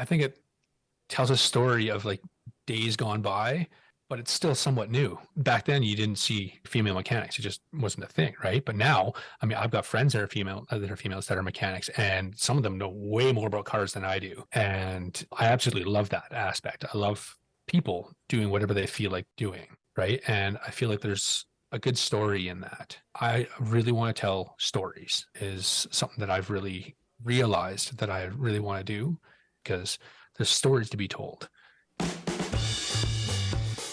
I think it tells a story of like days gone by, but it's still somewhat new. Back then, you didn't see female mechanics; it just wasn't a thing, right? But now, I mean, I've got friends that are females that are mechanics, and some of them know way more about cars than I do, and I absolutely love that aspect. I love people doing whatever they feel like doing, right? And I feel like there's a good story in that. I really want to tell stories is something that I've really realized that I really want to do because there's stories to be told.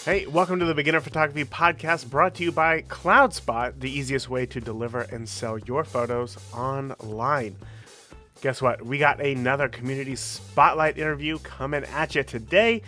Hey, welcome to the Beginner Photography Podcast brought to you by CloudSpot, the easiest way to deliver and sell your photos online. Guess what? We got another Community Spotlight interview coming at you today.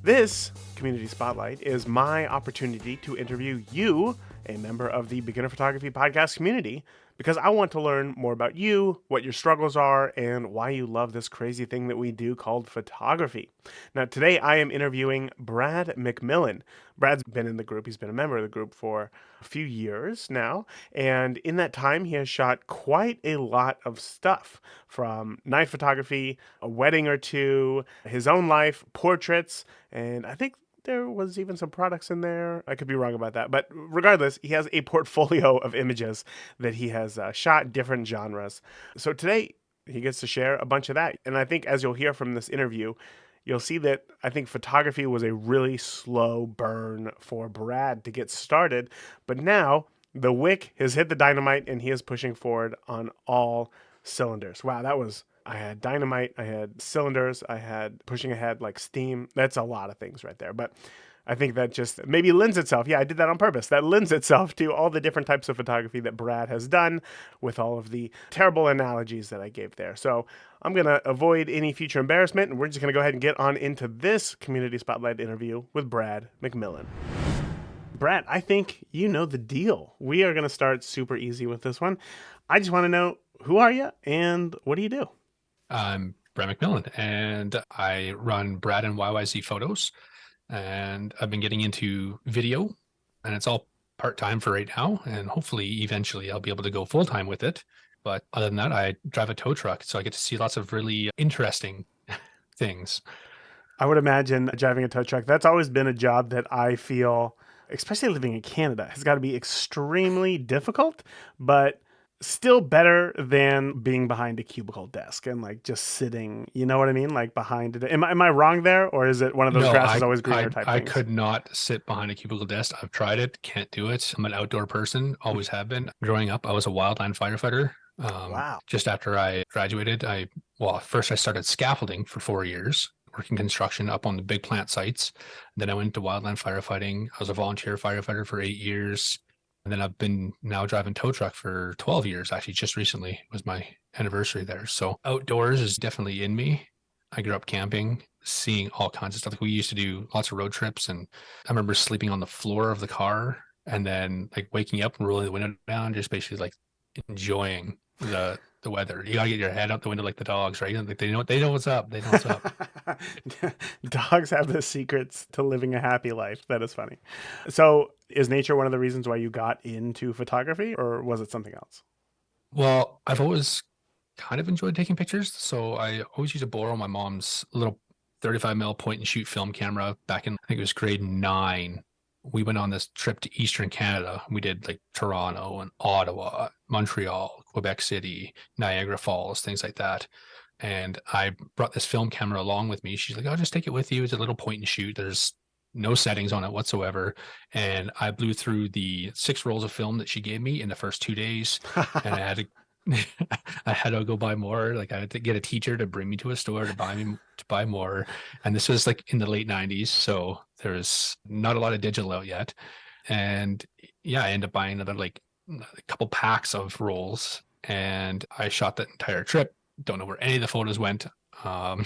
This Community Spotlight is my opportunity to interview you, a member of the Beginner Photography Podcast community, because I want to learn more about you, what your struggles are, and why you love this crazy thing that we do called photography. Now, today I am interviewing Brad McMillan. Brad's been in the group. He's been a member of the group for a few years now. And in that time, he has shot quite a lot of stuff, from night photography, a wedding or two, his own life, portraits, and I think there was even some products in there. I could be wrong about that. But regardless, he has a portfolio of images that he has shot different genres. So today he gets to share a bunch of that. And I think as you'll hear from this interview, you'll see that I think photography was a really slow burn for Brad to get started. But now the wick has hit the dynamite and he is pushing forward on all cylinders. Wow, I had dynamite, I had cylinders, I had pushing ahead like steam. That's a lot of things right there. But I think that just maybe lends itself. Yeah, I did that on purpose. That lends itself to all the different types of photography that Brad has done with all of the terrible analogies that I gave there. So I'm going to avoid any future embarrassment, and we're just going to go ahead and get on into this Community Spotlight interview with Brad McMillan. Brad, I think you know the deal. We are going to start super easy with this one. I just want to know, who are you and what do you do? I'm Brad McMillan, and I run Brad and YYZ Photos, and I've been getting into video, and it's all part-time for right now, and hopefully eventually I'll be able to go full-time with it. But other than that, I drive a tow truck, so I get to see lots of really interesting things. I would imagine driving a tow truck, that's always been a job that I feel, especially living in Canada, has got to be extremely difficult, but still better than being behind a cubicle desk and like just sitting, you know what I mean? Like behind it. Am I wrong there? Or is it one of those No, grass is always greener type I things? could not sit behind a cubicle desk. I've tried it, can't do it. I'm an outdoor person, always have been. Growing up, I was a wildland firefighter. Wow. Just after I graduated, first I started scaffolding for 4 years, working construction up on the big plant sites. Then I went to wildland firefighting. I was a volunteer firefighter for 8 years. And then I've been now driving tow truck for 12 years. Actually, just recently was my anniversary there. So outdoors is definitely in me. I grew up camping, seeing all kinds of stuff. Like we used to do lots of road trips, and I remember sleeping on the floor of the car and then like waking up and rolling the window down, just basically like enjoying the weather. You gotta get your head out the window like the dogs, right? Like they know what's up. They know what's up. Dogs have the secrets to living a happy life. That is funny. So, is nature one of the reasons why you got into photography, or was it something else? Well, I've always kind of enjoyed taking pictures, so I always used to borrow my mom's little 35 mil point and shoot film camera back in I think it was grade 9. We went on this trip to Eastern Canada. We did like Toronto and Ottawa, Montreal, Quebec City, Niagara Falls, things like that. And I brought this film camera along with me. She's like, "I'll just take it with you. It's a little point and shoot. There's no settings on it whatsoever." And I blew through the 6 rolls of film that she gave me in the first 2 days. And I had to I had to go buy more. Like I had to get a teacher to bring me to a store to buy more. And this was like in the late 90s, so there was not a lot of digital out yet. And yeah, I ended up buying another like a couple packs of rolls, and I shot that entire trip. Don't know where any of the photos went. Um,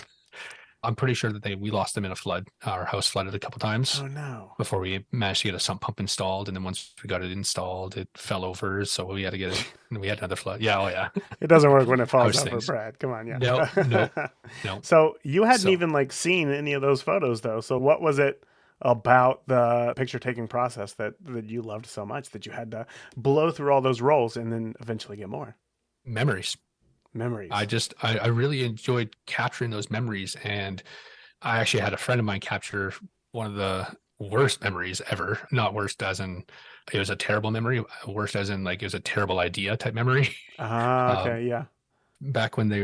I'm pretty sure that we lost them in a flood. Our house flooded a couple times Oh no. before we managed to get a sump pump installed. And then once we got it installed, it fell over. So we had to get it. And we had another flood. Yeah. Oh, yeah. It doesn't work when it falls House over, things. Brad. Come on, No, no, yeah. no. So you hadn't So even like seen any of those photos though. So what was it about the picture taking process that you loved so much that you had to blow through all those rolls and then eventually get more? memories. Memories. I really enjoyed capturing those memories. And I actually had a friend of mine capture one of the worst memories ever. Not worst as in it was a terrible memory, worst as in like it was a terrible idea type memory. Ah, Um, okay, yeah. back when they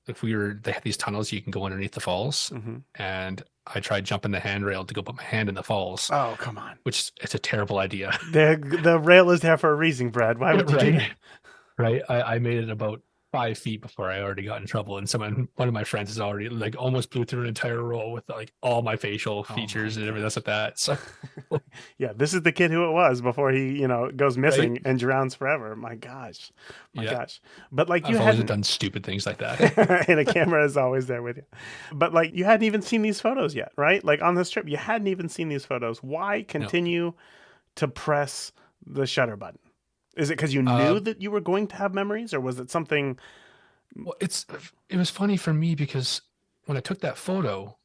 had these tunnels you can go underneath the falls, Hmm. and I tried jumping the handrail to go put my hand in the falls, Oh, come on. which it's a terrible idea. The rail is there for a reason, Brad. Why would you do Right. that? Right. I made it about 5 feet before I already got in trouble. And one of my friends has already like almost blew through an entire roll with like all my facial Oh my features and everything else gosh. like that. So, Yeah, this is the kid who it was before he, goes right. missing and drowns forever. My gosh. My Yeah. gosh. But like you I've always hadn't done stupid things like that. and a camera is always there with you. But like you hadn't even seen these photos yet, right? Like on this trip, you hadn't even seen these photos. Why No. continue to press the shutter button? Is it because you knew Uh, that you were going to have memories, or was it something? well, it was funny for me because when I took that photo,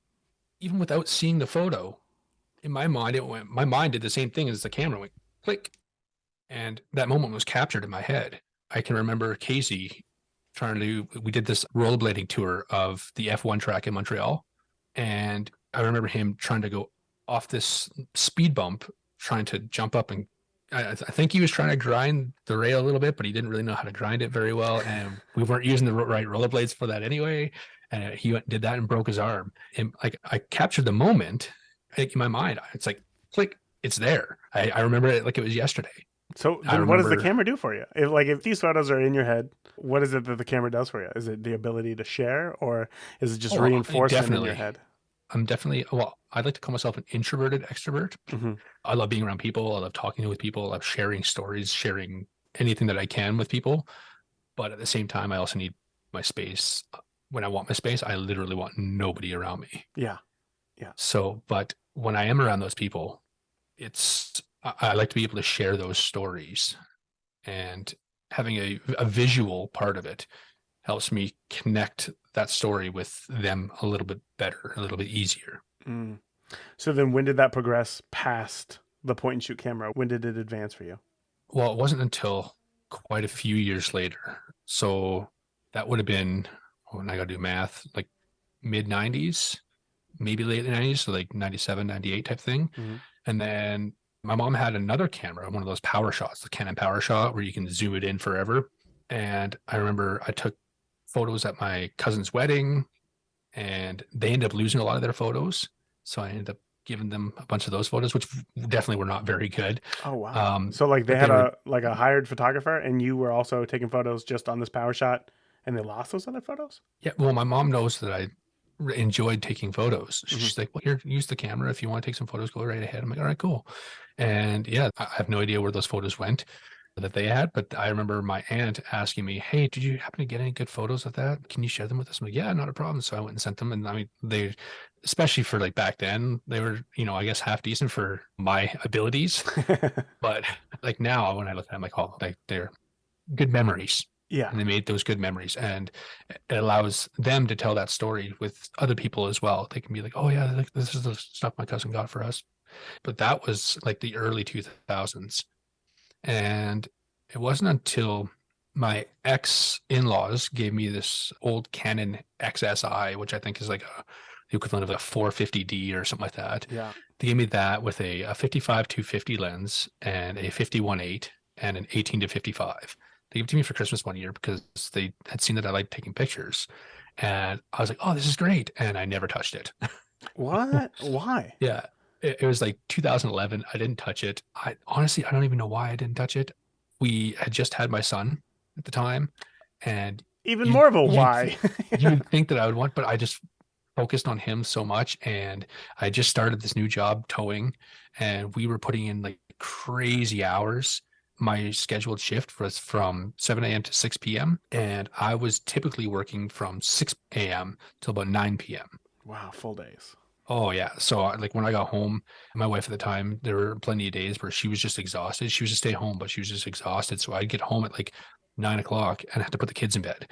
even without seeing the photo, in my mind did the same thing as the camera went click. And that moment was captured in my head. I can remember Casey we did this rollerblading tour of the F1 track in Montreal. And I remember him trying to go off this speed bump, trying to jump up. And I think he was trying to grind the rail a little bit, but he didn't really know how to grind it very well. And we weren't using the right rollerblades for that anyway. And he did that and broke his arm. And like I captured the moment in my mind. It's like, click, it's there. I remember it like it was yesterday. So I then, what does the remember, camera do for you? If these photos are in your head, what is it that the camera does for you? Is it the ability to share, or is it just oh, reinforcement in your definitely. head? I'm definitely, well, I'd like to call myself an introverted extrovert. Hmm. I love being around people. I love talking with people. I love sharing stories, sharing anything that I can with people. But at the same time, I also need my space. When I want my space, I literally want nobody around me. Yeah, yeah. So, but when I am around those people, I like to be able to share those stories, and having a visual part of it helps me connect that story with them a little bit better, a little bit easier. Mm. So then, when did that progress past the point and shoot camera? When did it advance for you? Well, it wasn't until quite a few years later. So that would have been, when I got to do math, like mid 90s, maybe late 90s, so like 97, 98 type thing. Hmm. And then my mom had another camera, one of those power shots, the Canon power shot where you can zoom it in forever. And I remember I took photos at my cousin's wedding, and they ended up losing a lot of their photos. So I ended up giving them a bunch of those photos, which definitely were not very good. Oh wow! So like they But had they were, a hired photographer, and you were also taking photos just on this power shot, and they lost those other photos. yeah. Well, my mom knows that I enjoyed taking photos. Hmm. She's like, well, here, use the camera. If you want to take some photos, go right ahead. I'm like, all right, cool. And yeah, I have no idea where those photos went that they had, but I remember my aunt asking me, hey, did you happen to get any good photos of that? Can you share them with us? I'm like, yeah, not a problem. So I went and sent them. And I mean, they, especially for like back then, they were, I guess half decent for my abilities. But like now when I look at them, like, oh, like they're good memories. Yeah. And they made those good memories, and it allows them to tell that story with other people as well. They can be like, oh yeah, like this is the stuff my cousin got for us. But that was like the early 2000s. And it wasn't until my ex in-laws gave me this old Canon XSI, which I think is like the equivalent of a 450D or something like that. Yeah. They gave me that with a 55 250 lens and a 51.8 and an 18 to 55. They gave it to me for Christmas one year because they had seen that I liked taking pictures. And I was like, oh, this is great. And I never touched it. What? Why? Yeah. It was like 2011. I didn't touch it. I honestly, I don't even know why I didn't touch it. We had just had my son at the time, and Even you more of a you why. you'd think that I would want, but I just focused on him so much. And I just started this new job towing, and we were putting in like crazy hours. My scheduled shift was from 7 a.m. to 6 p.m. And I was typically working from 6 a.m. till about 9 p.m. Wow, full days. Oh yeah. So like when I got home, my wife at the time, there were plenty of days where she was just exhausted. She was to stay home, but she was just exhausted. So I'd get home at like 9 o'clock and I had to put the kids in bed.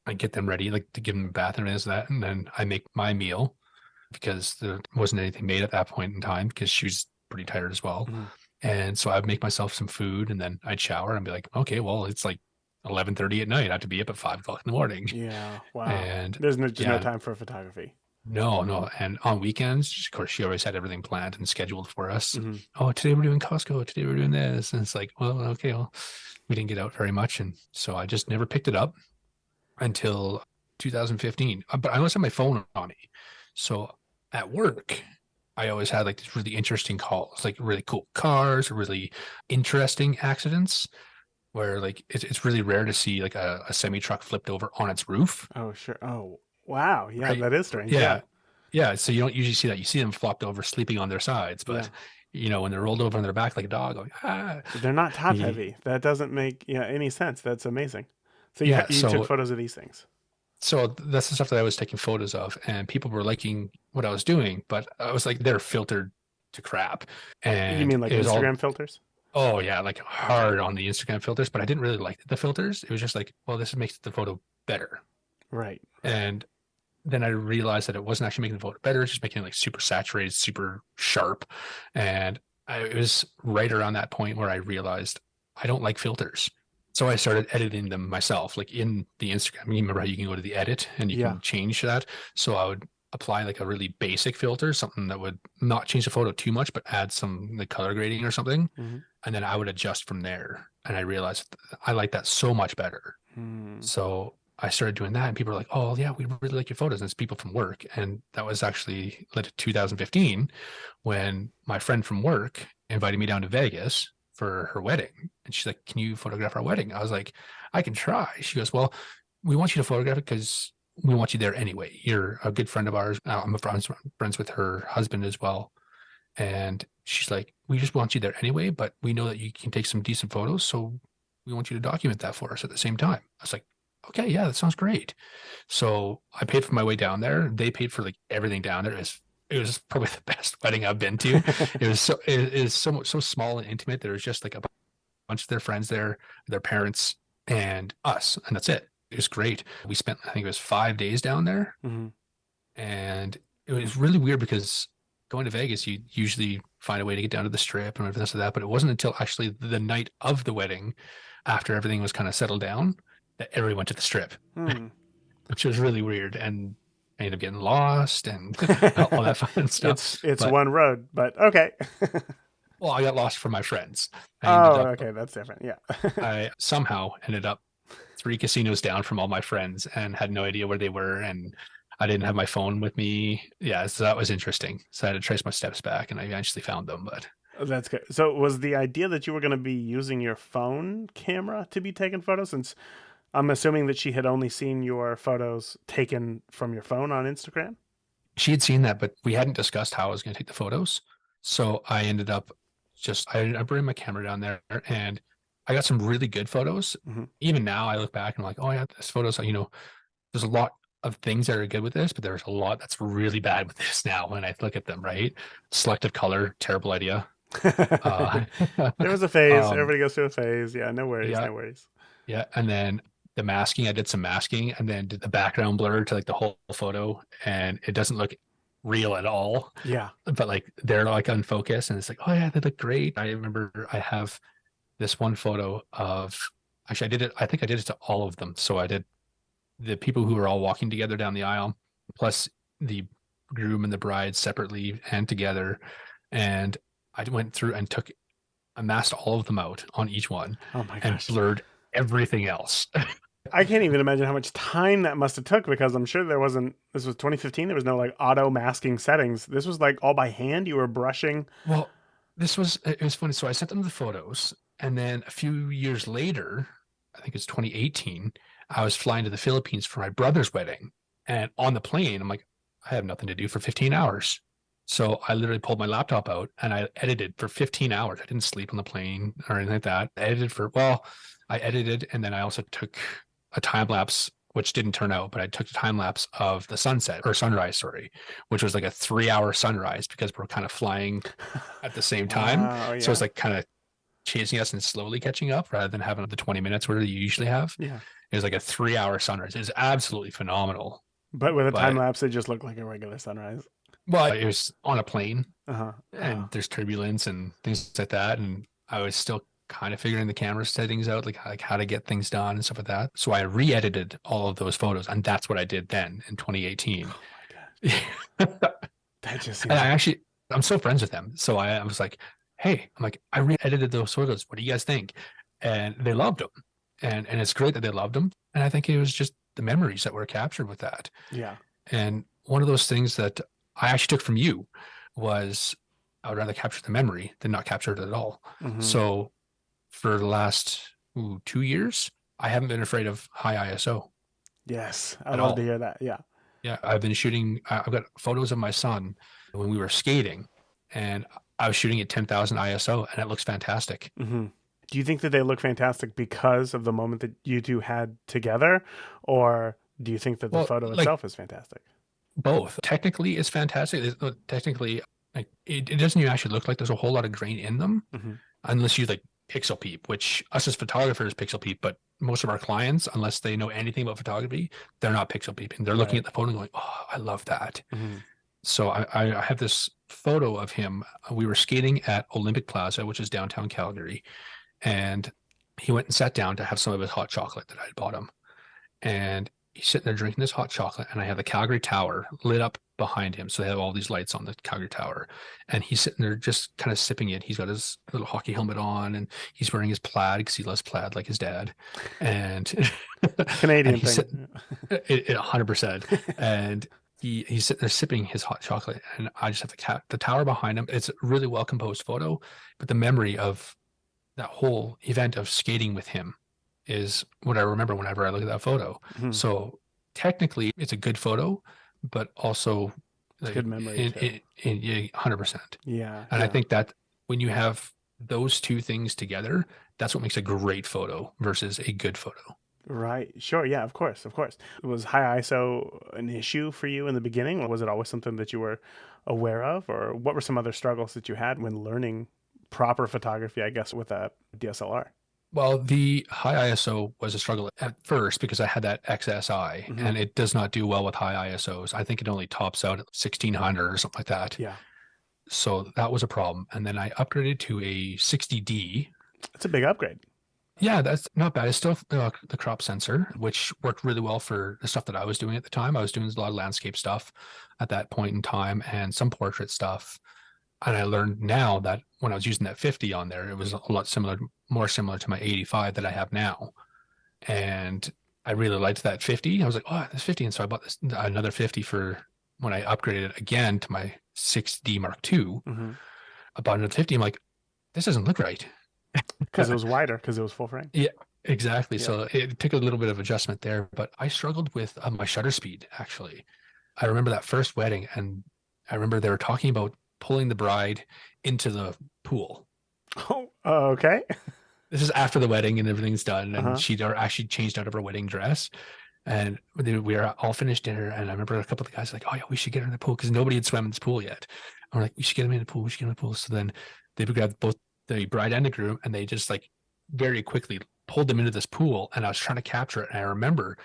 I'd get them ready, like to give them a bath and that. And then I make my meal because there wasn't anything made at that point in time because she was pretty tired as well. Mhm. And so I'd make myself some food and then I'd shower and be like, okay, well, it's like 11:30 at night. I had to be up at 5 o'clock in the morning. Yeah. Wow. And There's just no yeah, time for photography. no, no. And on weekends, of course, she always had everything planned and scheduled for us. Hmm. Oh, today we're doing Costco. Today we're doing this. And it's like, well, okay, well, we didn't get out very much. And so I just never picked it up until 2015. But I always had my phone on me. So at work, I always had like these really interesting calls, like really cool cars, really interesting accidents where like it's really rare to see like a semi truck flipped over on its roof, Oh, sure. Oh, wow. Yeah, right? that is strange. Yeah. Yeah. Yeah. So you don't usually see that. You see them flopped over sleeping on their sides, Yeah. but when they're rolled over on their back like a dog going, ah. They're not top Ye- heavy. That doesn't make any sense. That's amazing. So Yeah. you took photos of these things. So that's the stuff that I was taking photos of, and people were liking what I was doing, but I was like, they're filtered to crap. You And mean like it was all, Instagram filters? oh yeah, like hard on the Instagram filters, but I didn't really like the filters. It was just like, well, this makes the photo better. Right. Right. And then I realized that it wasn't actually making the photo better, it's just making it like super saturated, super sharp. And it was right around that point where I realized I don't like filters. So I started editing them myself, like in the Instagram. You remember how you can go to the edit and you Yeah. can change that? So I would apply like a really basic filter, something that would not change the photo too much, but add some like color grading or something. Hmm. And then I would adjust from there. And I realized I like that so much better. Hmm. So I started doing that, and people were like, "Oh, yeah, we really like your photos." And it's people from work, and that was actually led to 2015 when my friend from work invited me down to Vegas for her wedding, and she's like, "Can you photograph our wedding?" I was like, "I can try." She goes, "Well, we want you to photograph it because we want you there anyway. You're a good friend of ours. I'm friends with her husband as well." And she's like, "We just want you there anyway, but we know that you can take some decent photos, so we want you to document that for us at the same time." I was like, "Okay, yeah, that sounds great." So I paid for my way down there. They paid for like everything down there. It was probably the best wedding I've been to. It is so small and intimate. There was just like a bunch of their friends there, their parents, and us, and that's it. It was great. We spent, I think it was 5 days down there, Hmm. and it was really weird because going to Vegas, you usually find a way to get down to the strip and everything like that. But it wasn't until actually the night of the wedding, after everything was kind of settled down, that everyone went to the strip, Hmm. which was really weird. And I ended up getting lost and all that fun stuff. It's But one road, but okay. well, I got lost from my friends. I ended Oh, up, okay, that's different. Yeah. I somehow ended up 3 casinos down from all my friends and had no idea where they were. And I didn't have my phone with me. Yeah, so that was interesting. So I had to trace my steps back, and I eventually found them. But That's good. So was the idea that you were going to be using your phone camera to be taking photos? Since I'm assuming that she had only seen your photos taken from your phone on Instagram. she had seen that, but we hadn't discussed how I was going to take the photos. So I ended up I bring my camera down there, and I got some really good photos. Hmm. Even now, I look back and I'm like, oh yeah, this photos. There's a lot of things that are good with this, but there's a lot that's really bad with this now when I look at them. Right, selective color, terrible idea. Uh, There was a phase. um, Everybody goes through a phase. Yeah, no worries, yeah, no worries. yeah, and then the masking, I did some masking, and then did the background blur to like the whole photo, and it doesn't look real at all. Yeah. But like they're like unfocused, and it's like, oh yeah, they look great. I remember I have this one photo of actually I did it. I think I did it to all of them. So I did the people who were all walking together down the aisle, plus the groom and the bride separately and together, and I went through and I masked all of them out on each one Oh my and gosh. blurred everything else. I can't even imagine how much time that must have took because I'm sure there wasn't. This was 2015. There was no like auto masking settings. This was like all by hand. You were brushing. Well, it was funny. So I sent them the photos, and then a few years later, I think it's 2018, I was flying to the Philippines for my brother's wedding. And on the plane, I'm like, I have nothing to do for 15 hours. So I literally pulled my laptop out and I edited for 15 hours. I didn't sleep on the plane or anything like that. I edited, and then I also took a time lapse, which didn't turn out, but I took a time lapse of the sunset or sunrise, sorry, which was like a 3 hour sunrise because we're kind of flying at the same time. Wow. So it's Yeah. like kind of chasing us and slowly catching up rather than having the 20 minutes where you usually have. Yeah. It was like a 3 hour sunrise. It was absolutely phenomenal. But with a time But lapse, it just looked like a regular sunrise. well, it was on a plane Uh huh. and there's turbulence and things like that. And I was still kind of figuring the camera settings out, like how to get things done and stuff like that. So I re-edited all of those photos, and that's what I did then in 2018. Oh my And god. That just seems I'm so friends with them. So I was like, hey, I'm like, I re-edited those photos. What do you guys think? And they loved them. And it's great that they loved them. And I think it was just the memories that were captured with that. yeah. And one of those things that I actually took from you was I would rather capture the memory than not capture it at all. Hmm. So for the last 2 years, I haven't been afraid of high ISO Yes. I at love to all. hear that. Yeah. Yeah, I've been shooting. I've got photos of my son when we were skating, and I was shooting at 10,000 ISO, and it looks fantastic. Hmm. Do you think that they look fantastic because of the moment that you two had together, or do you think that the Well, photo like itself is fantastic? both. Technically, it's fantastic. Technically, like it doesn't even actually look like there's a whole lot of grain in them, Hmm. unless you like pixel peep, which us as photographers pixel peep, but most of our clients, unless they know anything about photography, they're not pixel peeping. They're looking Right. at the photo and going, "Oh, I love that." Hmm. So I have this photo of him. We were skating at Olympic Plaza, which is downtown Calgary, and he went and sat down to have some of his hot chocolate that I had bought him. And he's sitting there drinking this hot chocolate, and I have the Calgary Tower lit up behind him. So they have all these lights on the Calgary Tower. And he's sitting there just kind of sipping it. He's got his little hockey helmet on, and he's wearing his plaid because he loves plaid like his dad. And and Canadian he's thing. sitting 100%. And he's sitting there sipping his hot chocolate, and I just have the tower behind him. It's a really well composed photo, but the memory of that whole event of skating with him is what I remember whenever I look at that photo. Mhm. So technically, it's a good photo, but also It's a like good memory too. yeah, 100%. Yeah. And I Yeah. think that when you have those two things together, that's what makes a great photo versus a good photo. Right. Sure. Yeah. Of course. Of course. Was high ISO an issue for you in the beginning, or was it always something that you were aware of, or what were some other struggles that you had when learning proper photography? I guess with a DSLR. Well, the high ISO was a struggle at first because I had that XSI, Hmm. and it does not do well with high ISOs. I think it only tops out at 1600 or something like that. Yeah. So that was a problem. And then I upgraded to a 60D. It's a big upgrade. Yeah, that's not bad. It's still the crop sensor, which worked really well for the stuff that I was doing at the time. I was doing a lot of landscape stuff at that point in time and some portrait stuff. And I learned now that when I was using that 50 on there, it was a lot similar, more similar to my 85 that I have now. And I really liked that 50. I was like, oh, that's 50. And so I bought this another 50 for when I upgraded it again to my 6D Mark II. Hmm. I bought another 50. I'm like, this doesn't look right. Because it was wider, because it was full frame. Yeah, exactly. Yeah. So it took a little bit of adjustment there, but I struggled with my shutter speed, actually. I remember that first wedding, and I remember they were talking about pulling the bride into the pool. Oh. Okay. This is after the wedding and everything's done, Uh and huh. she'd actually changed out of her wedding dress. And we were all finished dinner, and I remember a couple of the guys like, "Oh yeah, we should get her in the pool," because nobody had swam in this pool yet. I'm like, "We should get him in the pool. We should get him in the pool." So then they grabbed both the bride and the groom, and they just like very quickly pulled them into this pool. And I was trying to capture it, and I remember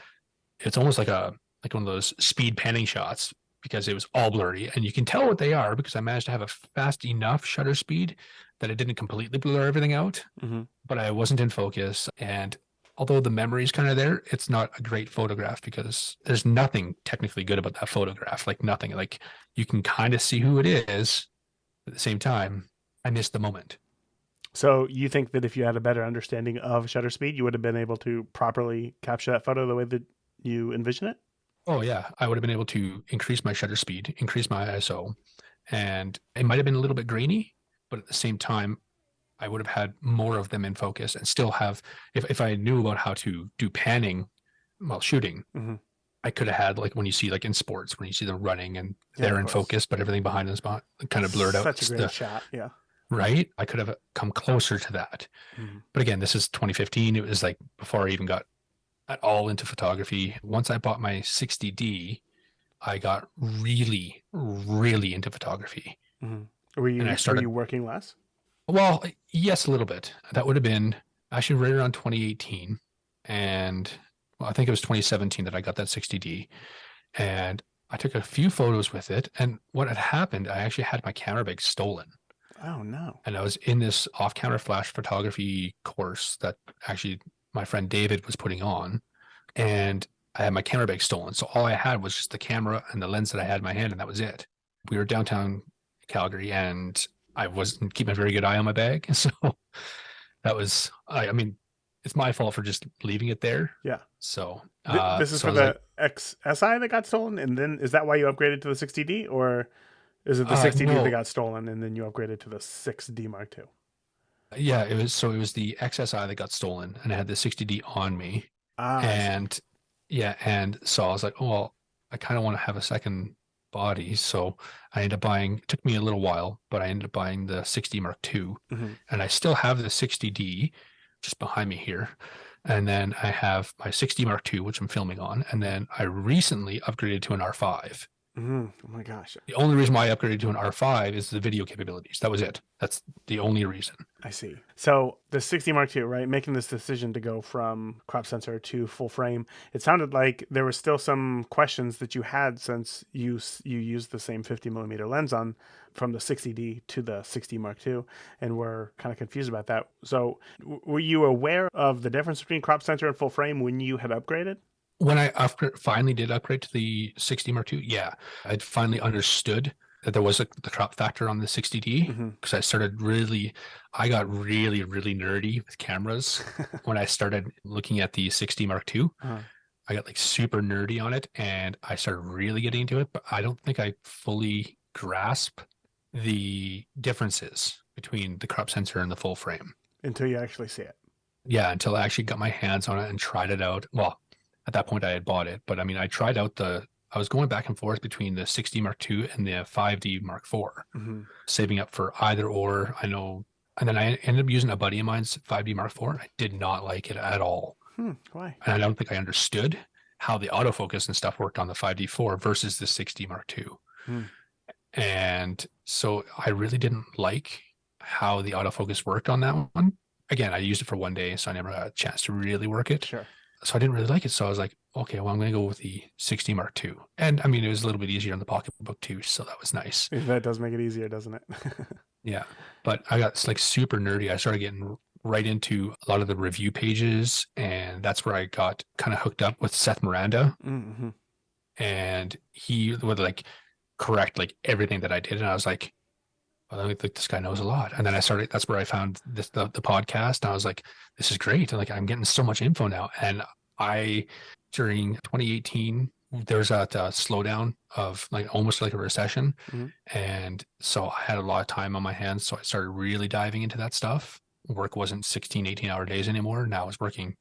it's almost like one of those speed panning shots because it was all blurry, and you can tell what they are because I managed to have a fast enough shutter speed that it didn't completely blur everything out, Hmm. but I wasn't in focus. And although the memory is kind of there, it's not a great photograph because there's nothing technically good about that photograph. Like nothing. Like you can kind of see who it is. At the same time, I missed the moment. So you think that if you had a better understanding of shutter speed, you would have been able to properly capture that photo the way that you envision it? Oh yeah, I would have been able to increase my shutter speed, increase my ISO, and it might have been a little bit grainy, but at the same time, I would have had more of them in focus and still have, if I knew about how to do panning while shooting, Hmm. I could have had like when you see like in sports, when you see them running and Yeah, of they're in course. focus, but everything behind them is kind of blurred out. Such a It's great shot. Yeah. right. I could have come closer to that. Hmm. But again, this is 2015. It was like before I even got at all into photography. Once I bought my 60D, I got really, really into photography. Hmm. And I Were started, you working less? well, yes, a little bit. That would have been actually right around 2018. And well, I think it was 2017 that I got that 60D. And I took a few photos with it. And what had happened, I actually had my camera bag stolen. Oh, no. And I was in this off-camera flash photography course that actually my friend David was putting on, and I had my camera bag stolen. So all I had was just the camera and the lens that I had in my hand, and that was it. We were downtown Calgary, and I wasn't keeping a very good eye on my bag. So that was, I mean, it's my fault for just leaving it there. Yeah. So, This is so for I was like, the XSI that got stolen, and then is that why you upgraded to the 60D, or is it the 60D that no, got stolen and then you upgraded to the 6D Mark II? yeah, it was the XSI that got stolen, and I had the 60D on me. Ah, I see. And yeah, and so I was like, oh, well, I kind of want to have a second body. So I ended up buying, it took me a little while, but I ended up buying the 60 Mark II. Hmm. And I still have the 60D just behind me here. And then I have my 60 Mark II, which I'm filming on. And then I recently upgraded to an R5. Hmm. Oh my gosh. The only reason why I upgraded to an R5 is the video capabilities. That was it. That's the only reason. I see. So the 60 Mark II, right? Making this decision to go from crop sensor to full frame, it sounded like there were still some questions that you had since you used the same 50 millimeter lens on from the 60D to the 60 Mark II, and were kind of confused about that. So were you aware of the difference between crop sensor and full frame when you had upgraded? When I finally did upgrade to the 60 Mark II, yeah, I'd finally understood that there was the crop factor on the 60D, Hmm. because I got really nerdy with cameras when I started looking at the 60 Mark II. Uh, I got like super nerdy on it, and I started really getting into it, but I don't think I fully grasp the differences between the crop sensor and the full frame. until you actually see it. Yeah, until I actually got my hands on it and tried it out. Well, at that point I had bought it, but I mean, I was going back and forth between the 60 Mark II and the 5D Mark IV, Hmm. saving up for either or. I know, and then I ended up using a buddy of mine's 5D Mark IV. I did not like it at all. Why? And I don't think I understood how the autofocus and stuff worked on the 5D4 versus the 60 Mark II. Hmm. And so I really didn't like how the autofocus worked on that one. Again, I used it for one day, so I never had a chance to really work it. Sure. So I didn't really like it. So I was like, okay, well, I'm going to go with the 60 Mark II. And I mean, it was a little bit easier on the pocketbook too. So that was nice. That does make it easier, doesn't it? Yeah. But I got like super nerdy. I started getting right into a lot of the review pages. And that's where I got kind of hooked up with Seth Miranda. Hmm. And he would like correct like everything that I did. And I was like, well, I think this guy knows a lot. And then that's where I found the podcast. And I was like, this is great. And like, I'm getting so much info now. And during 2018, there was a slowdown of like almost like a recession. Hmm. And so I had a lot of time on my hands. So I started really diving into that stuff. Work wasn't 16, 18-hour days anymore. Now I was working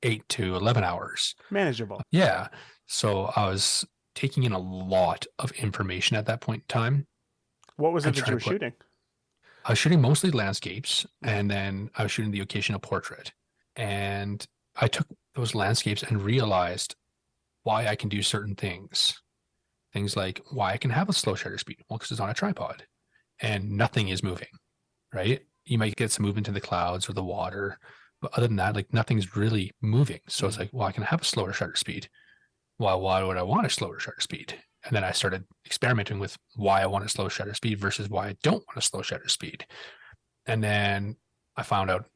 8 to 11 hours. Manageable. Yeah. So I was taking in a lot of information at that point in time. What was it And that you trying were to put shooting? I was shooting mostly landscapes, Mhm. and then I was shooting the occasional portrait. And I took those landscapes and realized why I can do certain things. Things like why I can have a slow shutter speed. Well, because it's on a tripod and nothing is moving, right? You might get some movement in the clouds or the water, but other than that, like nothing's really moving. So it's like, well, I can have a slower shutter speed. Well, why would I want a slower shutter speed? And then I started experimenting with why I want a slow shutter speed versus why I don't want a slow shutter speed. And then I found out,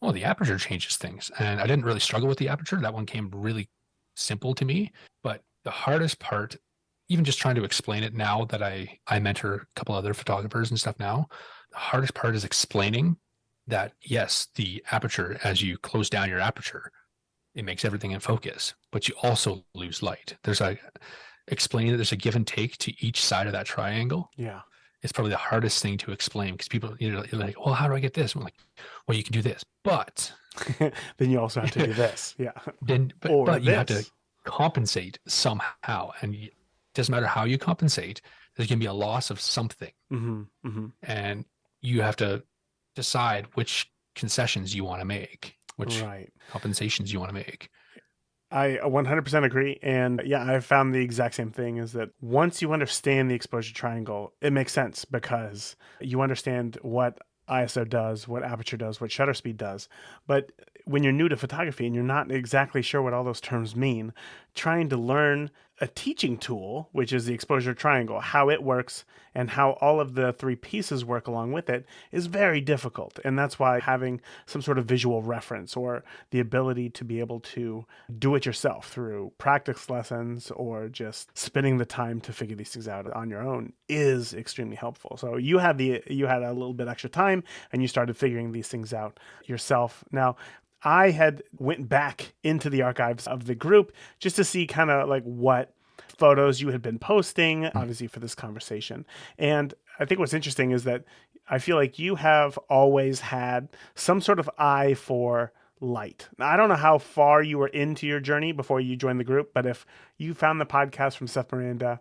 well, the aperture changes things. And I didn't really struggle with the aperture. That one came really simple to me. But the hardest part, even just trying to explain it now that I mentor a couple other photographers and stuff now, the hardest part is explaining that, yes, the aperture, as you close down your aperture, it makes everything in focus, but you also lose light. Explaining that there's a give and take to each side of that triangle. Yeah. It's probably the hardest thing to explain because people, you're like, well, how do I get this? I'm like, well, you can do this, but Then you also have to do this. Yeah. Or but you have to this. compensate somehow, and it doesn't matter how you compensate. There's going to be a loss of something, Hmm. Hmm. and you have to decide which concessions you want to make, which Right. compensations you want to make. I 100% agree. And yeah, I've found the exact same thing is that once you understand the exposure triangle, it makes sense because you understand what ISO does, what aperture does, what shutter speed does. But when you're new to photography and you're not exactly sure what all those terms mean, trying to learn a teaching tool, which is the exposure triangle, how it works and how all of the three pieces work along with it is very difficult. And that's why having some sort of visual reference or the ability to be able to do it yourself through practice lessons or just spending the time to figure these things out on your own is extremely helpful. So you had a little bit extra time and you started figuring these things out yourself. Now, I had went back into the archives of the group just to see kind of like what photos you had been posting, obviously for this conversation. And I think what's interesting is that I feel like you have always had some sort of eye for light. Now, I don't know how far you were into your journey before you joined the group, but if you found the podcast from Seth Miranda,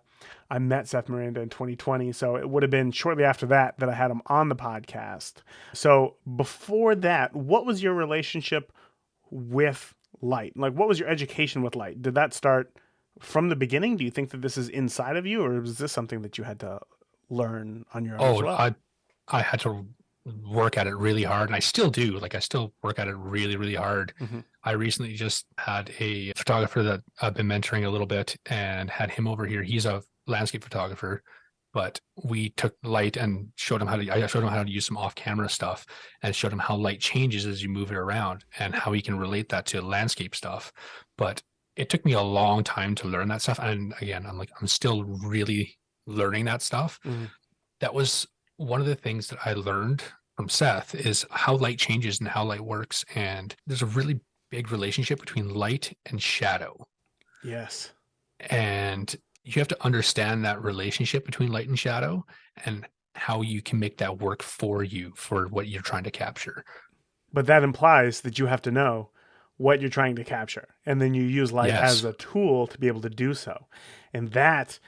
I met Seth Miranda in 2020. So it would have been shortly after that that I had him on the podcast. So before that, what was your relationship with light? Like, what was your education with light? Did that start from the beginning? Do you think that this is inside of you, or was this something that you had to learn on your own as Oh, well? I had to work at it really hard, and I still do. Like I still work at it really, really hard. Mm-hmm. I recently just had a photographer that I've been mentoring a little bit and had him over here. He's a landscape photographer, but we took light and I showed him how to use some off-camera stuff and showed him how light changes as you move it around and how he can relate that to landscape stuff. But it took me a long time to learn that stuff. And again, I'm still really learning that stuff. Mm-hmm. That was one of the things that I learned from Seth is how light changes and how light works. And there's a really big relationship between light and shadow. Yes. And you have to understand that relationship between light and shadow and how you can make that work for you for what you're trying to capture. But that implies that you have to know what you're trying to capture. And then you use light as Yes. a tool to be able to do so. And that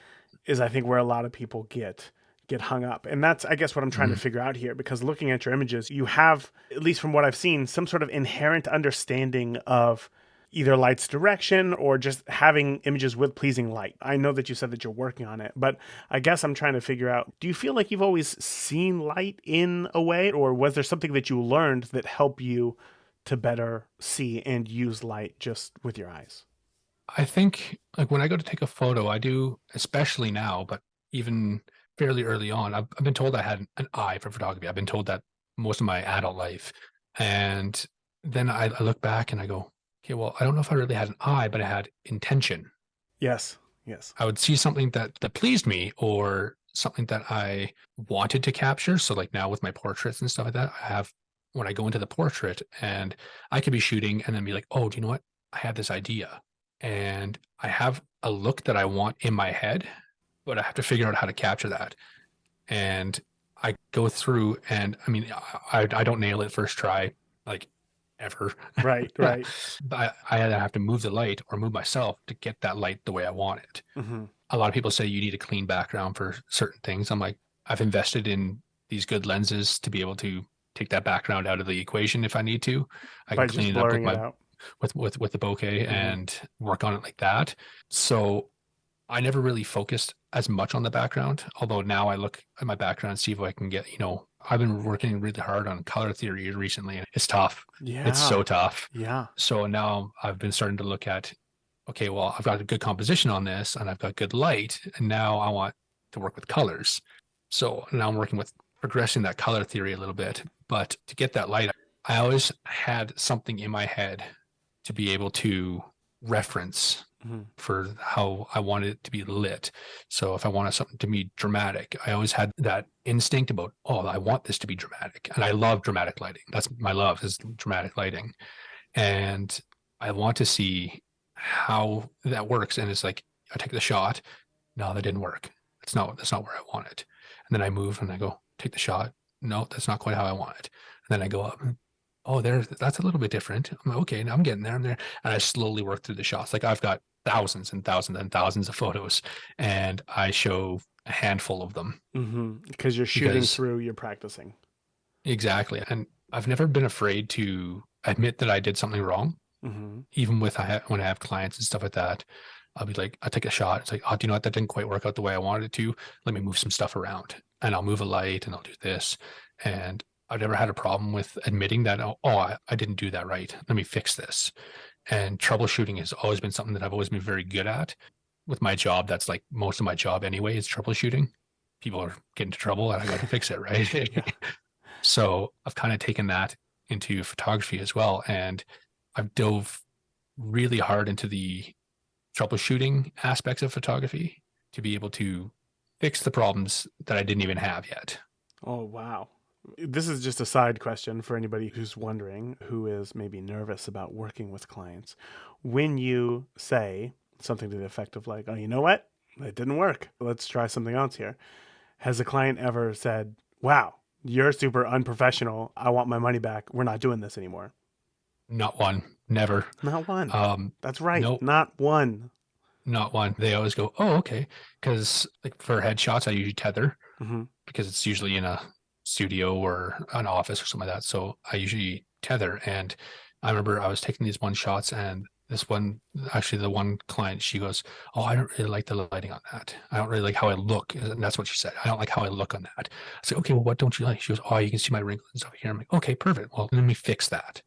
is, I think, where a lot of people get hung up. And that's, I guess, what I'm trying to figure out here, because looking at your images, you have, at least from what I've seen, some sort of inherent understanding of either light's direction or just having images with pleasing light. I know that you said that you're working on it, but I guess I'm trying to figure out, do you feel like you've always seen light in a way, or was there something that you learned that helped you to better see and use light just with your eyes? I think like when I go to take a photo, I do, especially now, but even fairly early on, I've been told I had an eye for photography. I've been told that most of my adult life. And then I look back and I go, okay, well, I don't know if I really had an eye, but I had intention. Yes. Yes. I would see something that pleased me or something that I wanted to capture. So like now with my portraits and stuff like that, I have when I go into the portrait and I could be shooting and then be like, oh, do you know what? I have this idea and I have a look that I want in my head, but I have to figure out how to capture that. And I go through and I mean, I don't nail it first try, like ever. Right. Right. But I either have to move the light or move myself to get that light the way I want it. Mm-hmm. A lot of people say you need a clean background for certain things. I'm like, I've invested in these good lenses to be able to take that background out of the equation if I need to. I By can just clean it up with blurring it out. with the bokeh Mm-hmm. and work on it like that. So I never really focused as much on the background, although now I look at my background and see if I can get, I've been working really hard on color theory recently. And it's tough. It's so Yeah. tough. Yeah. So now I've been starting to look at, okay, well, I've got a good composition on this and I've got good light, and now I want to work with colors. So now I'm working with progressing that color theory a little bit. But to get that light, I always had something in my head to be able to reference Mm-hmm. for how I wanted it to be lit. So if I wanted something to be dramatic, I always had that instinct about, oh, I want this to be dramatic. And I love dramatic lighting. That's my love is dramatic lighting. And I want to see how that works. And it's like, I take the shot. No, that didn't work. That's not where I want it. And then I move and I go, take the shot. No, that's not quite how I want it. And then I go up and, oh, that's a little bit different. I'm like, okay, now I'm getting there. I'm there. And I slowly work through the shots. Like I've got thousands and thousands and thousands of photos, and I show a handful of them. Mm-hmm. Because you're shooting through, you're practicing. Exactly. And I've never been afraid to admit that I did something wrong. Mm-hmm. Even when I have clients and stuff like that, I'll be like, I take a shot. It's like, oh, do you know what? That didn't quite work out the way I wanted it to. Let me move some stuff around, and I'll move a light and I'll do this. And I've never had a problem with admitting that, I didn't do that right. Let me fix this. And troubleshooting has always been something that I've always been very good at. with my job, that's like most of my job anyway, is troubleshooting. People are getting into trouble and I got to fix it, right? Yeah. So I've kind of taken that into photography as well. And I've dove really hard into the troubleshooting aspects of photography to be able to fix the problems that I didn't even have yet. Oh, wow. This is just a side question for anybody who's wondering, who is maybe nervous about working with clients. When you say something to the effect of like, oh, you know what? It didn't work. Let's try something else here. Has a client ever said, wow, you're super unprofessional. I want my money back. We're not doing this anymore? Not one, never. Not one. Um, That's right. no, Not one. not one. They always go, oh, okay. Because like for headshots, I usually tether Hmm. because it's usually in a studio or an office or something like that. So I usually tether. And I remember I was taking these one shots and this one, actually the one client, she goes, oh, I don't really like the lighting on that. I don't really like how I look. And that's what she said. I don't like how I look on that. I said, okay, well, what don't you like? She goes, oh, you can see my wrinkles and stuff here. I'm like, okay, perfect. Well, let me fix that.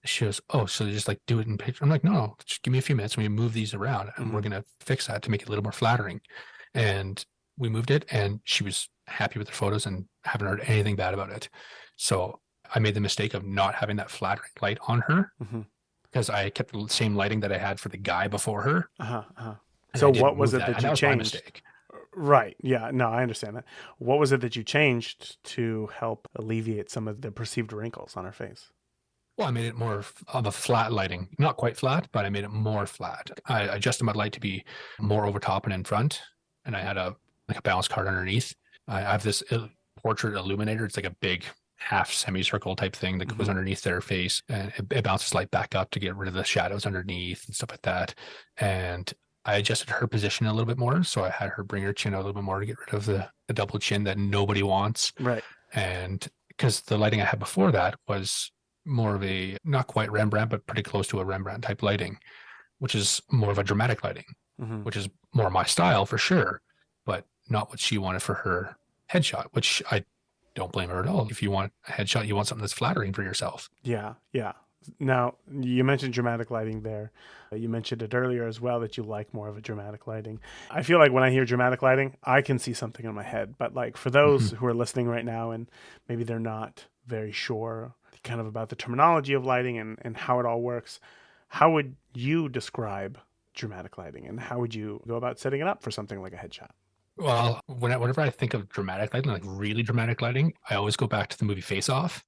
She goes, oh, so just like do it in picture. I'm like, no, just give me a few minutes. We move these around and we're going to fix that to make it a little more flattering. And we moved it and she was happy with the photos and haven't heard anything bad about it. So I made the mistake of not having that flattering light on her Hmm. because I kept the same lighting that I had for the guy before her. Uh-huh, uh-huh. And So I what didn't was move it that. that And you that was my changed? mistake. Right. Yeah. No, I understand that. What was it that you changed to help alleviate some of the perceived wrinkles on her face? Well, I made it more of a flat lighting, not quite flat, but I made it more flat. I adjusted my light to be more over top and in front, and I had a like a balance card underneath. I have this portrait illuminator. It's like a big half semicircle type thing that goes Hmm. underneath their face, and it bounces light back up to get rid of the shadows underneath and stuff like that. And I adjusted her position a little bit more, so I had her bring her chin out a little bit more to get rid of the double chin that nobody wants. Right. And because the lighting I had before that was more of a not quite Rembrandt, but pretty close to a Rembrandt type lighting, which is more of a dramatic lighting, Hmm. which is more my style for sure, but not what she wanted for her headshot, which I don't blame her at all. If you want a headshot, you want something that's flattering for yourself. Yeah. Yeah. Now, you mentioned dramatic lighting there. You mentioned it earlier as well that you like more of a dramatic lighting. I feel like when I hear dramatic lighting, I can see something in my head. But like for those Mhm. who are listening right now and maybe they're not very sure kind of about the terminology of lighting and how it all works, how would you describe dramatic lighting and how would you go about setting it up for something like a headshot? Well, whenever I think of dramatic lighting, like really dramatic lighting, I always go back to the movie Face Off.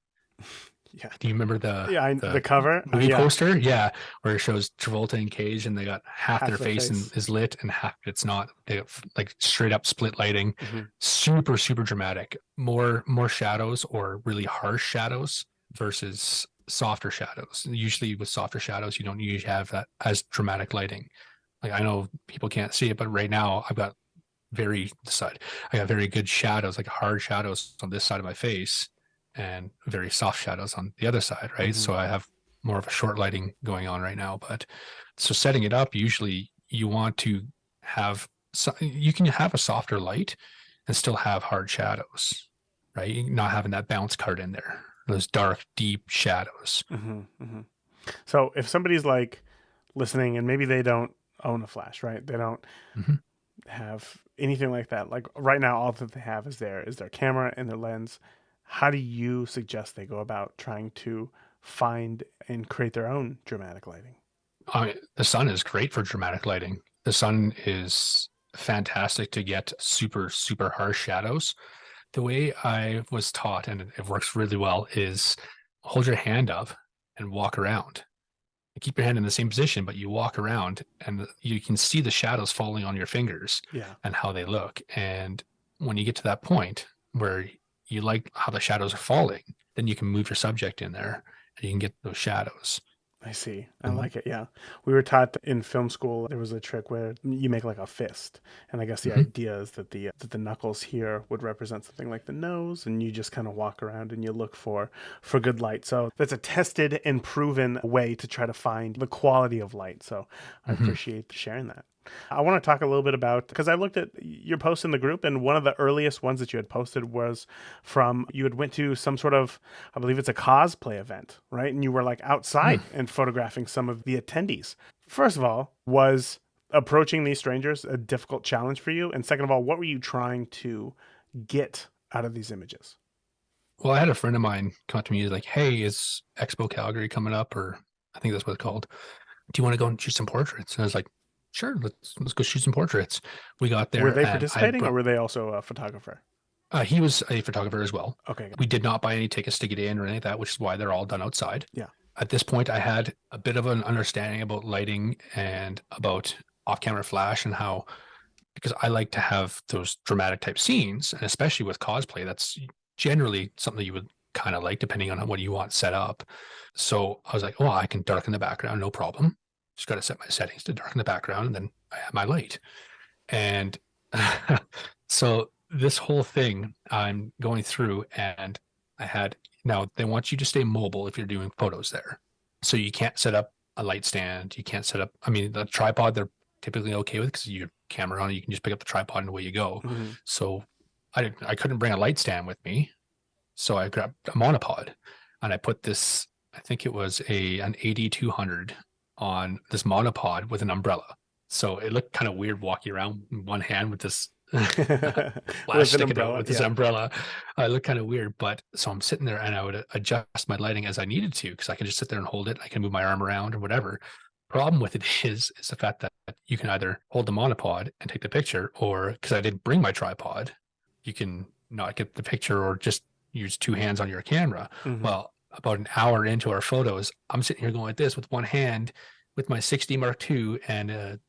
Yeah. Do you remember the Yeah. The the cover. movie Yeah. poster? Yeah, where it shows Travolta and Cage, and they got half Half their the face face. is lit and half it's not. They have like straight up split lighting, Hmm. super dramatic. More shadows or really harsh shadows versus softer shadows. Usually with softer shadows, you don't usually have that as dramatic lighting. Like I know people can't see it, but right now I've got very side. I got very good shadows, like hard shadows on this side of my face, and very soft shadows on the other side, right? Hmm. So I have more of a short lighting going on right now. But so setting it up, usually you want to have you can have a softer light and still have hard shadows, right? Not having that bounce card in there, those dark, deep shadows. Hmm. Hmm. So if somebody's like listening and maybe they don't own a flash, right? They don't Mhm. have anything like that. Like right now, all that they have is their camera and their lens. How do you suggest they go about trying to find and create their own dramatic lighting? The sun is great for dramatic lighting. The sun is fantastic to get super harsh shadows. The way I was taught, and it works really well, is hold your hand up and walk around. You keep your hand in the same position, but you walk around and you can see the shadows falling on your fingers Yeah, and how they look. And when you get to that point where you like how the shadows are falling, then you can move your subject in there and you can get those shadows. I see. I And like it. Yeah. We were taught in film school there was a trick where you make like a fist. And I guess the mhm. idea is that the knuckles here would represent something like the nose and you just kind of walk around and you look for good light. So that's a tested and proven way to try to find the quality of light. So I Mhm. appreciate sharing that. I want to talk a little bit about because I looked at your posts in the group, and one of the earliest ones that you had posted was from you had went to some sort of, I believe it's a cosplay event, right? And you were like Mm. outside and photographing some of the attendees. First of all, was approaching these strangers a difficult challenge for you? And second of all, what were you trying to get out of these images? Well, I had a friend of mine come up to me. He's like, "Hey, is Expo Calgary coming up?" Or I think that's what it's called. Do you want to go and shoot some portraits? And I was like, "Sure, let's go shoot some portraits." We got Were there, they and I had participating or were they also a photographer? he was a photographer as well. Okay. We did not buy any tickets to get in or any of that, which is why they're all done outside. Yeah. At this point, I had a bit of an understanding about lighting and about off-camera flash and how, because I like to have those dramatic type scenes, and especially with cosplay, that's generally something you would kind of like, depending on what you want set up. So I was like, oh, I can darken the background, no problem. Just got to set my settings to darken the background, and then I have my light. And so this whole thing I'm going through, and I had, now they want you to stay mobile if you're doing photos there. So you can't set up a light stand. You can't set up, I mean, the tripod, they're typically okay with because your camera on, you can just pick up the tripod and away you go. Mm-hmm. So I couldn't bring a light stand with me. So I grabbed a monopod and I put this, I think it was an 8200 on this monopod with an umbrella. So it looked kind of weird walking around in one hand with this flash With an sticking out umbrella, with this yeah. umbrella. I looked kind of weird, but so I'm sitting there and I would adjust my lighting as I needed to because I can just sit there and hold it. I can move my arm around or whatever. Problem with it is the fact that you can either hold the monopod and take the picture, or because I didn't bring my tripod, you can not get the picture or just use two hands on your camera. Mm-hmm. Well, about an hour into our photos, I'm sitting here going like this with one hand with my 60 Mark II and a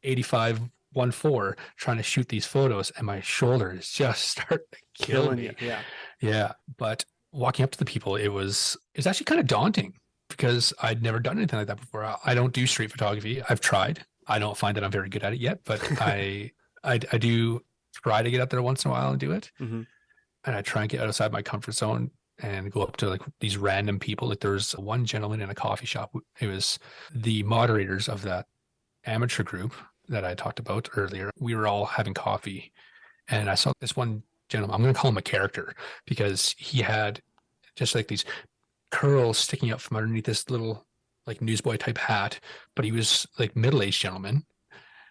85 1.4 trying to shoot these photos, and my shoulders just start killing me. You, yeah. Yeah. But walking up to the people, it's actually kind of daunting because I'd never done anything like that before. I don't do street photography. I've tried. I don't find that I'm very good at it yet, but I do try to get up there once in a while and do it. Mm-hmm. And I try and get outside my comfort zone and go up to like these random people. Like there's one gentleman in a coffee shop. It was the moderators of that amateur group that I talked about earlier. We were all having coffee, and I saw this one gentleman. I'm going to call him a character because he had just like these curls sticking up from underneath this little like newsboy type hat, but he was like middle-aged gentleman,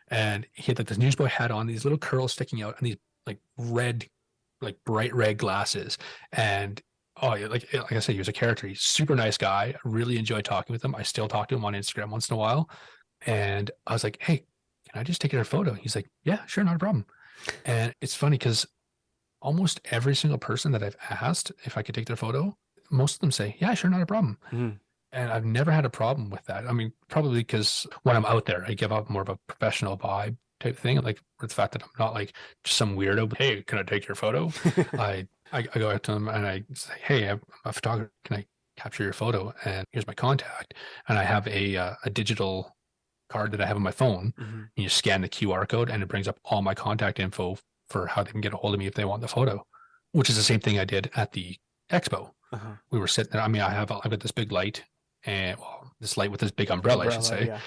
and he had like this newsboy hat on, these little curls sticking out, and these like red, like bright red glasses. And oh, yeah, like I said, he was a character. He's a super nice guy. I really enjoy talking with him. I still talk to him on Instagram once in a while. And I was like, hey, can I just take your photo? He's like, yeah, sure, not a problem. And it's funny because almost every single person that I've asked if I could take their photo, most of them say, yeah, sure, not a problem. Mm-hmm. And I've never had a problem with that. I mean, probably because when I'm out there, I give up more of a professional vibe type thing. Like the fact that I'm not like just some weirdo. Hey, can I take your photo? I go out to them and I say, hey, I'm a photographer. Can I capture your photo? And here's my contact. And I have a digital card that I have on my phone. Mm-hmm. And you scan the QR code and it brings up all my contact info for how they can get a hold of me if they want the photo, which is the same thing I did at the expo. Uh-huh. We were sitting there. I mean, I've got this big light and this light with this big umbrella, I should say, yeah.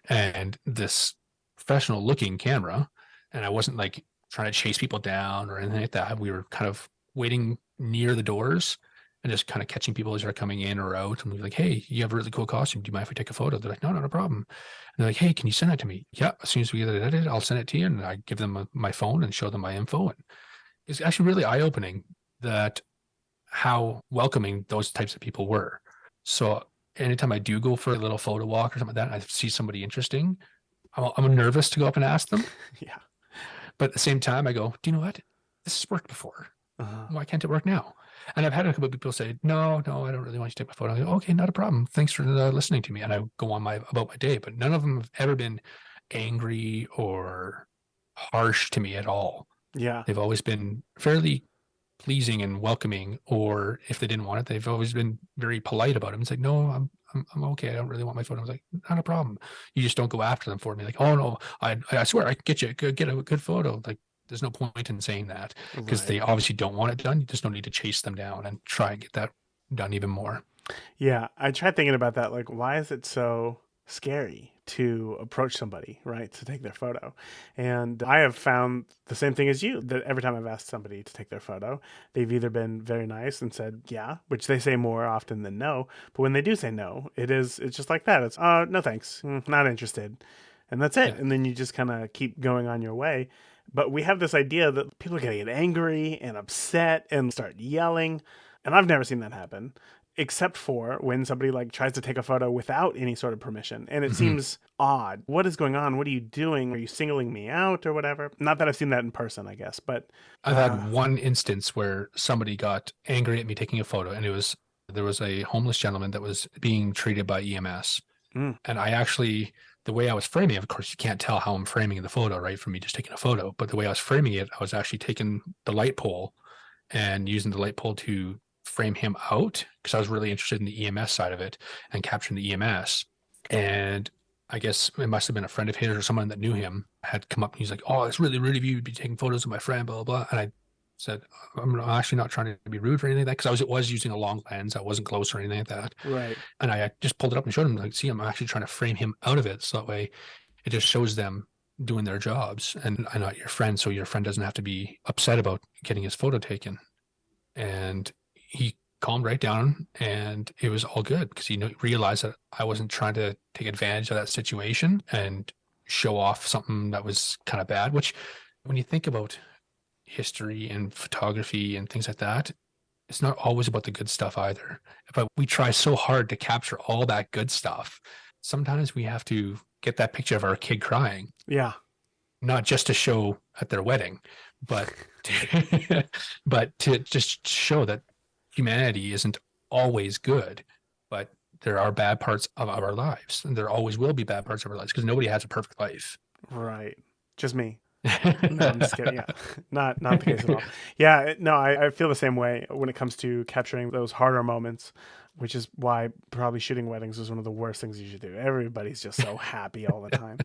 and this professional looking camera. And I wasn't like trying to chase people down or anything like that. We were kind of waiting near the doors and just kind of catching people as they're coming in or out. And we're like, hey, you have a really cool costume. Do you mind if we take a photo? They're like, no, not a problem. And they're like, hey, can you send that to me? Yeah, as soon as we get it edited, I'll send it to you. And I give them my phone and show them my info. And it's actually really eye-opening that how welcoming those types of people were. So anytime I do go for a little photo walk or something like that, I see somebody interesting, I'm nervous to go up and ask them. Yeah. But at the same time, I go, do you know what? This has worked before. Uh-huh. Why can't it work now? And I've had a couple of people say, no, I don't really want you to take my photo. I go, okay, not a problem. Thanks for listening to me. And I go on about my day, but none of them have ever been angry or harsh to me at all. Yeah. They've always been fairly pleasing and welcoming, or if they didn't want it, they've always been very polite about it. It's like, no, I'm okay. I don't really want my photo. I was like, not a problem. You just don't go after them for me. Like, oh no, I swear I can get a good photo. Like, there's no point in saying that because they obviously don't want it done. You just don't need to chase them down and try and get that done even more. Yeah. I tried thinking about that. Like, why is it so scary to approach somebody, right, to take their photo? And I have found the same thing as you, that every time I've asked somebody to take their photo, they've either been very nice and said yeah, which they say more often than no. But when they do say no, it's just like that. It's no thanks, not interested. and that's it. Yeah. And then you just kind of keep going on your way. But we have this idea that people are going to get angry and upset and start yelling. And I've never seen that happen, except for when somebody like tries to take a photo without any sort of permission. And it Hmm. seems odd. What is going on? What are you doing? Are you singling me out or whatever? Not that I've seen that in person, I guess, but I've had one instance where somebody got angry at me taking a photo, and there was a homeless gentleman that was being treated by EMS. mm, And I actually, the way I was framing it, of course, you can't tell how I'm framing the photo, right, from me just taking a photo. But the way I was framing it, I was actually taking the light pole and using the light pole to frame him out because I was really interested in the EMS side of it and capturing the EMS. And I guess it must have been a friend of his or someone that knew him had come up and he's like, "Oh, it's really rude of you to be taking photos of my friend, blah, blah, blah." And I said, "I'm actually not trying to be rude or anything like that," because I was using a long lens. I wasn't close or anything like that. right. And I just pulled it up and showed him, like, see, I'm actually trying to frame him out of it. So that way it just shows them doing their jobs and I'm not your friend. So your friend doesn't have to be upset about getting his photo taken. And he calmed right down and it was all good because he realized that I wasn't trying to take advantage of that situation and show off something that was kind of bad, which when you think about history and photography and things like that, it's not always about the good stuff either. But we try so hard to capture all that good stuff. Sometimes we have to get that picture of our kid crying, Yeah. not just to show at their wedding, but but to just show that humanity isn't always good, but there are bad parts of our lives, and there always will be bad parts of our lives because nobody has a perfect life. Right. Just me. No, I'm just kidding. Yeah, not the case at all. Yeah, no, I feel the same way when it comes to capturing those harder moments, which is why probably shooting weddings is one of the worst things you should do. Everybody's just so happy all the time.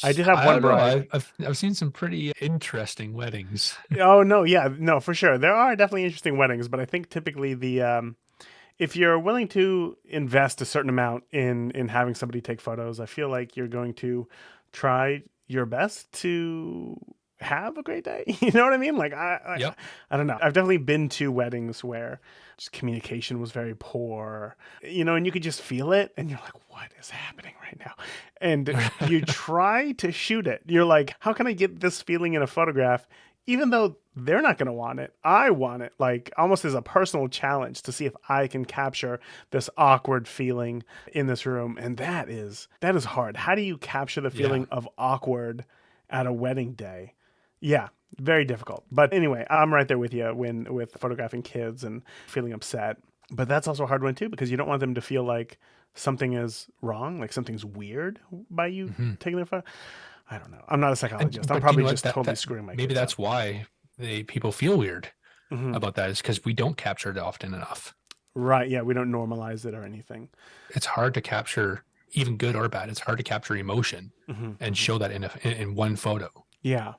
I did have I one don't know. bride. I've seen some pretty interesting weddings. Oh no, yeah, no, for sure. There are definitely interesting weddings, but I think typically the if you're willing to invest a certain amount in having somebody take photos, I feel like you're going to try your best to have a great day. You know what I mean? Like Yep. I don't know. I've definitely been to weddings where just communication was very poor, and you could just feel it and you're like, what is happening right now? And you try to shoot it. You're like, how can I get this feeling in a photograph? Even though they're not going to want it, I want it, like almost as a personal challenge to see if I can capture this awkward feeling in this room. And that is hard. How do you capture the Yeah. feeling of awkward at a wedding day? Yeah, very difficult. But anyway, I'm right there with you with photographing kids and feeling upset. But that's also a hard one too because you don't want them to feel like something is wrong, like something's weird by you Hmm. taking their photo. I don't know. I'm not a psychologist. I'm But you probably know what? just totally screwing my Maybe kids up. that's why people feel weird Hmm. about that is because we don't capture it often enough. Right. Yeah. We don't normalize it or anything. It's hard to capture even good or bad. It's hard to capture emotion Hmm. and Hmm. show that in one photo. Yeah.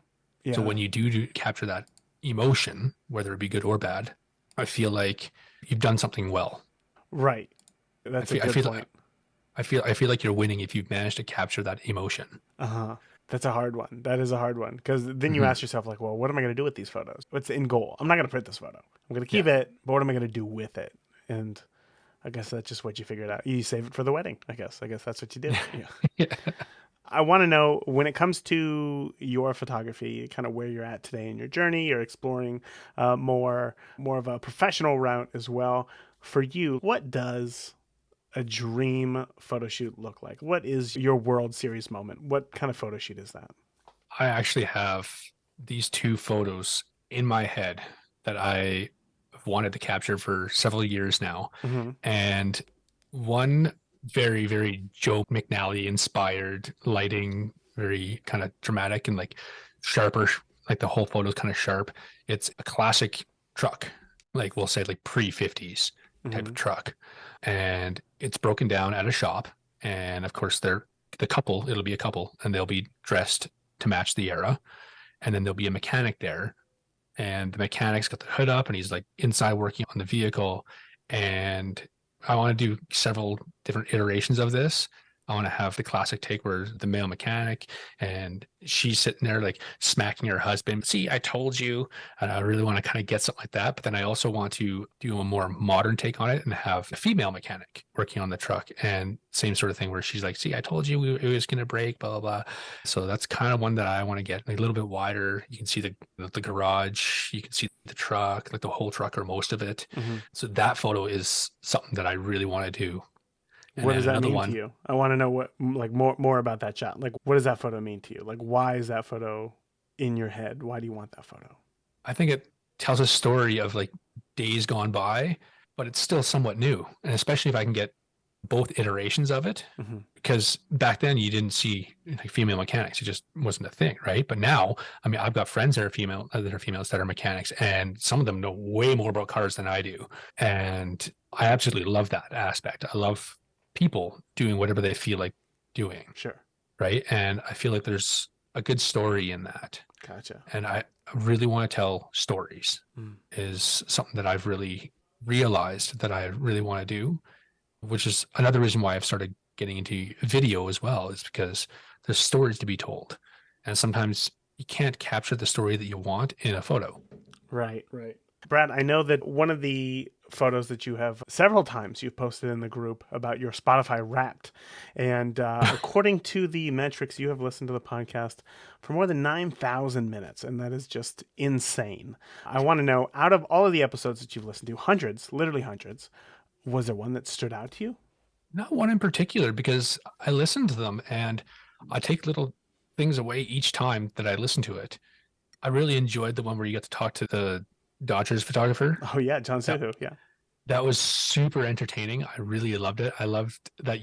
So Yeah. when you do capture that emotion, whether it be good or bad, I feel like you've done something well. Right. I That's a feel I good feel point. I feel like you're winning if you've managed to capture that emotion. Uh huh. That's a hard one. That is a hard one because then you Hmm. ask yourself, like, well, what am I going to do with these photos? What's the end goal? I'm not going to print this photo. I'm going to keep Yeah. it, but what am I going to do with it? And I guess that's just what you figured out. You save it for the wedding, I guess. I guess that's what you do. Yeah. Yeah. I want to know when it comes to your photography, kind of where you're at today in your journey. You're exploring more of a professional route as well. For you, what does a dream photo shoot look like? What is your World Series moment? What kind of photo shoot is that? I actually have these two photos in my head that I have wanted to capture for several years now. Hmm. And one very, very Joe McNally inspired lighting, very kind of dramatic and like sharper, like the whole photo is kind of sharp. It's a classic truck, like we'll say like pre-50s type Hmm. of truck. And it's broken down at a shop. And of course, it'll be a couple, and they'll be dressed to match the era. And then there'll be a mechanic there. And the mechanic's got the hood up and he's like inside working on the vehicle. And I want to do several different iterations of this. I want to have the classic take where the male mechanic and she's sitting there like smacking her husband. See, I told you. And I really want to kind of get something like that. But then I also want to do a more modern take on it and have a female mechanic working on the truck and same sort of thing where she's like, see, I told you it was going to break, blah, blah, blah. So that's kind of one that I want to get like, a little bit wider. You can see the garage, you can see the truck, like the whole truck or most of it. Mm-hmm. So that photo is something that I really want to do. And What then does that another mean one, to you? I want to know what like more about that shot. Like, what does that photo mean to you? Like, why is that photo in your head? Why do you want that photo? I think it tells a story of like days gone by, but it's still somewhat new. And especially if I can get both iterations of it, Mm-hmm. because back then you didn't see like female mechanics. It just wasn't a thing, right? But now, I mean, I've got friends that are females that are mechanics, and some of them know way more about cars than I do. And I absolutely love that aspect. I love people doing whatever they feel like doing, Sure. right? And I feel like there's a good story in that. Gotcha. And I really want to tell stories Mm. is something that I've really realized that I really want to do, which is another reason why I've started getting into video as well, is because there's stories to be told. And sometimes you can't capture the story that you want in a photo. Right. Right. Brad, I know that one of the photos that you have several times you've posted in the group about your Spotify Wrapped. And according to the metrics, you have listened to the podcast for more than 9,000 minutes. And that is just insane. I want to know, out of all of the episodes that you've listened to, hundreds, literally hundreds, was there one that stood out to you? Not one in particular, because I listen to them and I take little things away each time that I listen to it. I really enjoyed the one where you get to talk to the Dodgers photographer. Oh, yeah. John That, Suhu. Yeah. that was super entertaining. I really loved it. I loved that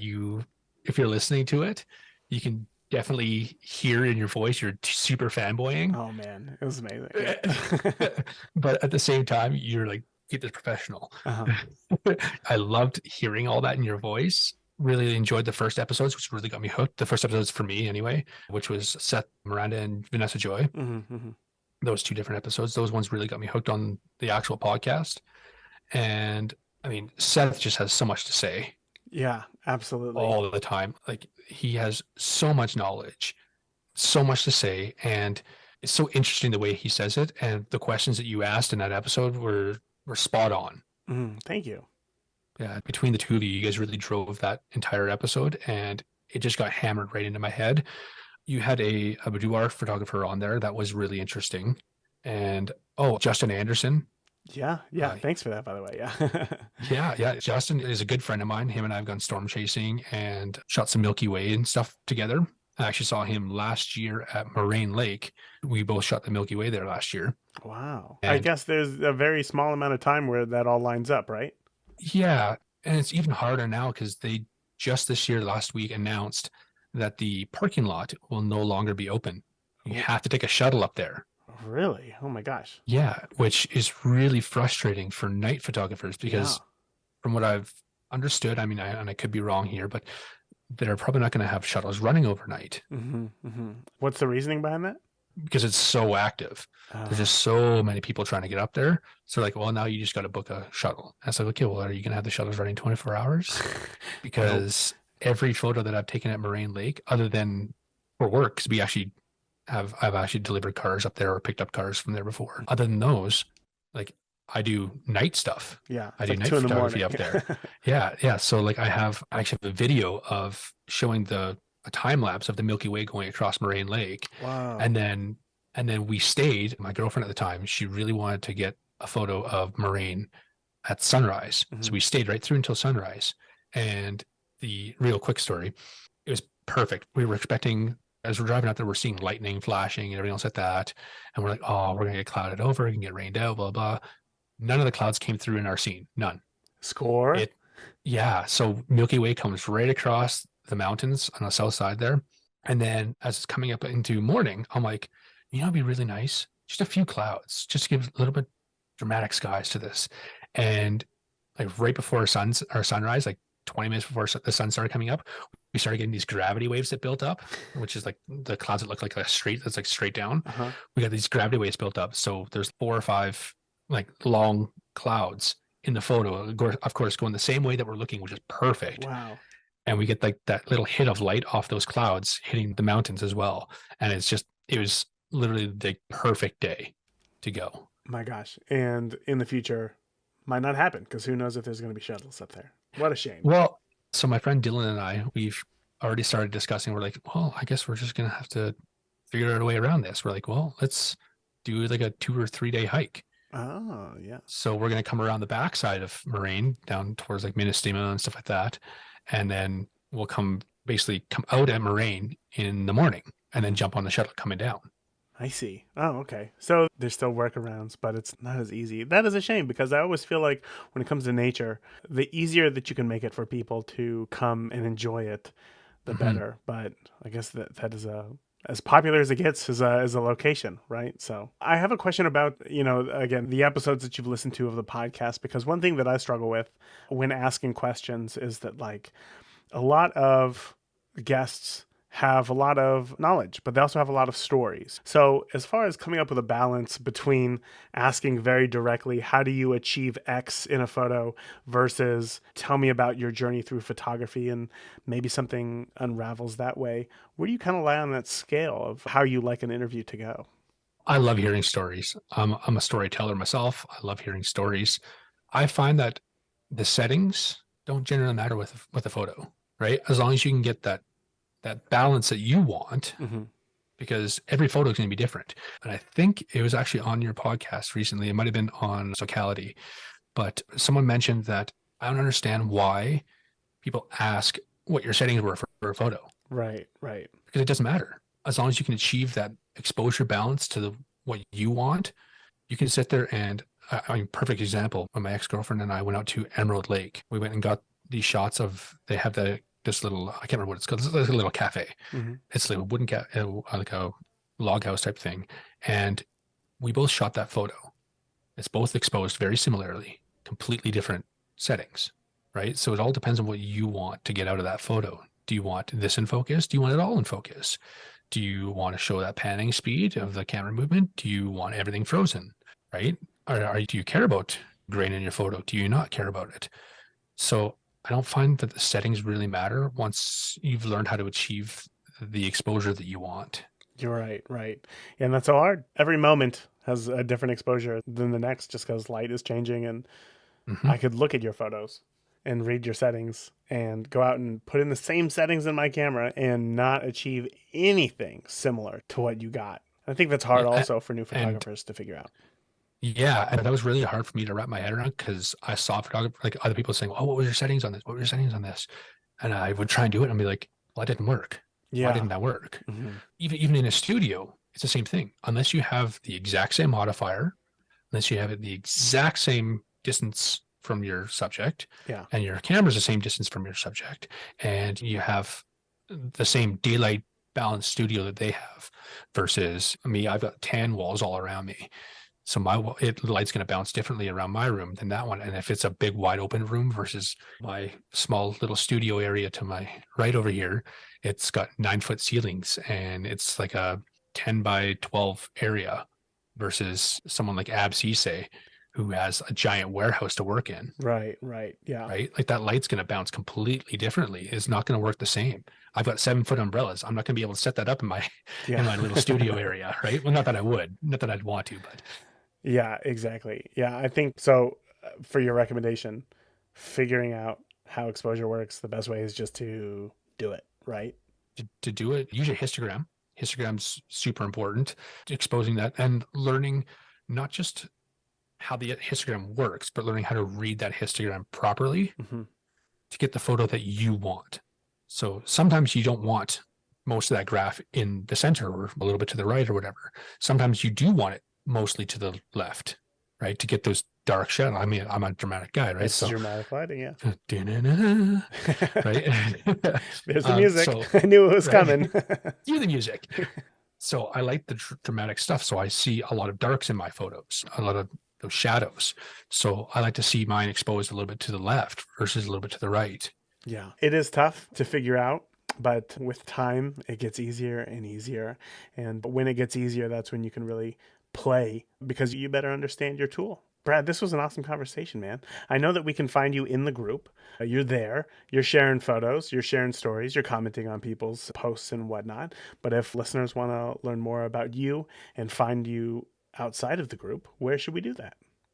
if you're listening to it, you can definitely hear in your voice you're super fanboying. Oh, man. It was amazing. Yeah. But at the same time, you're like, keep this professional. Uh-huh. I loved hearing all that in your voice. Really enjoyed the first episodes, which really got me hooked. The first episodes for me, anyway, which was Seth, Miranda, and Vanessa Joy. Mm-hmm, mm-hmm. Those two different episodes, those ones really got me hooked on the actual podcast. And I mean, Seth just has so much to say Yeah, absolutely. all the time. Like he has so much knowledge, so much to say, and it's so interesting the way he says it. And the questions that you asked in that episode were spot on. Thank you. Yeah, between the two of you, you guys really drove that entire episode, and it just got hammered right into my head. You had a boudoir photographer on there that was really interesting, and Justin Anderson. Yeah, yeah. Thanks for that, by the way. Yeah. Yeah. Justin is a good friend of mine. Him and I have gone storm chasing and shot some Milky Way and stuff together. I actually saw him last year at Moraine Lake. We both shot the Milky Way there last year. Wow. I And guess there's a very small amount of time where that all lines up, right? yeah, and it's even harder now because they just this year, last week, announced that the parking lot will no longer be open. You have to take a shuttle up there. Really? Oh my gosh. Yeah, which is really frustrating for night photographers because from what I've understood, I mean, I could be wrong here, but they're probably not going to have shuttles running overnight What's the reasoning behind that? because it's so active. There's just so many people trying to get up there. So like, well, now you just got to book a shuttle. And it's like, okay, well, are you going to have the shuttles running 24 hours? Because every photo that I've taken at Moraine Lake, other than for work, because I've actually delivered cars up there or picked up cars from there before. Other than those, like I do night stuff. Yeah. I do night photography up there. Yeah. So like I actually have a video of showing a time lapse of the Milky Way going across Moraine Lake. Wow. And then we stayed. My girlfriend at the time, she really wanted to get a photo of Moraine at sunrise. So we stayed right through until sunrise. And the real quick story, it was perfect. We were expecting, as we're driving out there, we're seeing lightning flashing and everything else like that. And we're like, oh, we're going to get clouded over. It can get rained out, blah, blah. None of the clouds came through in our scene. None. Score? Yeah. So Milky Way comes right across the mountains on the south side there. And then as it's coming up into morning, I'm like, it'd be really nice. Just a few clouds, just to give a little bit dramatic skies to this. And like right before our sunrise, like 20 minutes before the sun started coming up, we started getting these gravity waves that built up, which is like the clouds that look like a straight, that's like straight down. We got these gravity waves built up. So there's 4 or 5 like long clouds in the photo, of course, going the same way that we're looking, which is perfect. Wow. and we get like that little hit of light off those clouds hitting the mountains as well. And it was literally the perfect day to go. My gosh. And in the future, might not happen because who knows if there's going to be shuttles up there. What a shame. Well, so my friend Dylan and I, we've already started discussing. We're like, well, I guess we're just gonna have to figure out a way around this. We're like, well, let's do like a 2 or 3 day hike. Oh, yeah. So we're gonna come around the backside of Moraine down towards like Ministima and stuff like that, and then we'll basically come out at Moraine in the morning, and then jump on the shuttle coming down. I see. Oh, okay. So there's still workarounds, but it's not as easy. That is a shame because I always feel like when it comes to nature, the easier that you can make it for people to come and enjoy it, the Mhm. better. But I guess that is as popular as it gets as a location, right? So I have a question about, again, the episodes that you've listened to of the podcast, because one thing that I struggle with when asking questions is that like a lot of guests have a lot of knowledge, but they also have a lot of stories. So, as far as coming up with a balance between asking very directly, how do you achieve X in a photo versus tell me about your journey through photography and maybe something unravels that way, where do you kind of lie on that scale of how you like an interview to go? I love hearing stories. I'm a storyteller myself. I love hearing stories. I find that the settings don't generally matter with a photo, right? As long as you can get that balance that you want, Mm-hmm. because every photo is going to be different. And I think it was actually on your podcast recently. It might have been on Sociality, but someone mentioned that I don't understand why people ask what your settings were for a photo, Right, right. because it doesn't matter. As long as you can achieve that exposure balance to what you want, you can sit there and, I mean, perfect example. When my ex-girlfriend and I went out to Emerald Lake, we went and got these shots of, they have this little, I can't remember what it's called. It's like a little cafe. Mm-hmm. It's like a wooden like a log house type thing. And we both shot that photo. It's both exposed very similarly, completely different settings, right? So it all depends on what you want to get out of that photo. Do you want this in focus? Do you want it all in focus? Do you want to show that panning speed of the camera movement? Do you want everything frozen, right? Do you care about grain in your photo? Do you not care about it? So I don't find that the settings really matter once you've learned how to achieve the exposure that you want. You're right, right. And that's so hard. Every moment has a different exposure than the next just because light is changing. And Hmm. I could look at your photos and read your settings and go out and put in the same settings in my camera and not achieve anything similar to what you got. I think that's hard Yeah, also for new and photographers to figure out. yeah, and that was really hard for me to wrap my head around because I saw photography, like other people saying, "Oh, what was your settings on this? What were your settings on this?" And I would try and do it and be like, "Well, that didn't work. Why Yeah. didn't that work?" Hmm. Even in a studio, it's the same thing. Unless you have the exact same modifier, unless you have it the exact same distance from your subject, Yeah. and your camera's the same distance from your subject, and you have the same daylight balanced studio that they have, versus me, I've got tan walls all around me. So the light's going to bounce differently around my room than that one. And if it's a big wide open room versus my small little studio area to my right over here, it's got 9 foot ceilings and it's like a 10 by 12 area versus someone like Ab Cisse, who has a giant warehouse to work in, Right. Right. Yeah. right? Like that light's going to bounce completely differently. It's not going to work the same. I've got 7 foot umbrellas. I'm not going to be able to set that up in my Yeah. little studio area, right? Well, not that I would, not that I'd want to, but Yeah. Exactly. Yeah. I think so. For your recommendation, figuring out how exposure works, the best way is just to do it. Right. to do it, use a histogram. Histogram's super important, exposing that and learning not just how the histogram works, but learning how to read that histogram properly Hmm. to get the photo that you want. So sometimes you don't want most of that graph in the center or a little bit to the right or whatever. Sometimes you do want it mostly to the left, right? To get those dark shadows. I mean, I'm a dramatic guy, right? It's So, dramatic lighting. Yeah. right? There's the music. So, I knew it was right? coming. Cue the music. So I like the dramatic stuff. So I see a lot of darks in my photos, a lot of those shadows. So I like to see mine exposed a little bit to the left versus a little bit to the right. Yeah. It is tough to figure out, but with time, it gets easier and easier. And when it gets easier, that's when you can really play because you better understand your tool. Brad, this was an awesome conversation, man. I know that we can find you in the group. You're there. You're sharing photos. You're sharing stories. You're commenting on people's posts and whatnot. But if listeners want to learn more about you and find you outside of the group, where should we do that?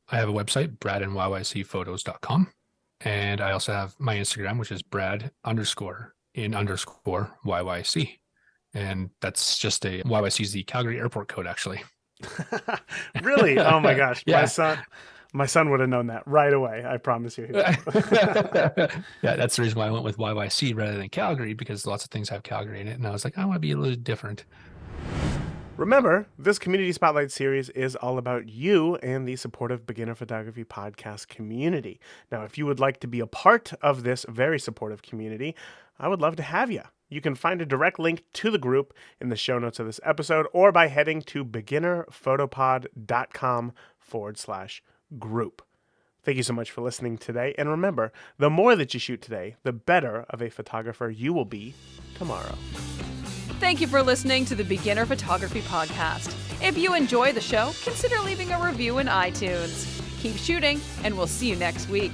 I have a website, bradandyycphotos.com. And I also have my Instagram, which is Brad_in_YYC. And that's just YYC is the Calgary airport code, actually. Really? Oh my gosh. Yeah. My son would have known that right away. I promise you. Yeah, that's the reason why I went with YYC rather than Calgary, because lots of things have Calgary in it. And I was like, I want to be a little different. Remember, this Community Spotlight series is all about you and the supportive beginner photography podcast community. Now, if you would like to be a part of this very supportive community, I would love to have you. You can find a direct link to the group in the show notes of this episode or by heading to beginnerphotopod.com/group. Thank you so much for listening today. And remember, the more that you shoot today, the better of a photographer you will be tomorrow. Thank you for listening to the Beginner Photography Podcast. If you enjoy the show, consider leaving a review in iTunes. Keep shooting, and we'll see you next week.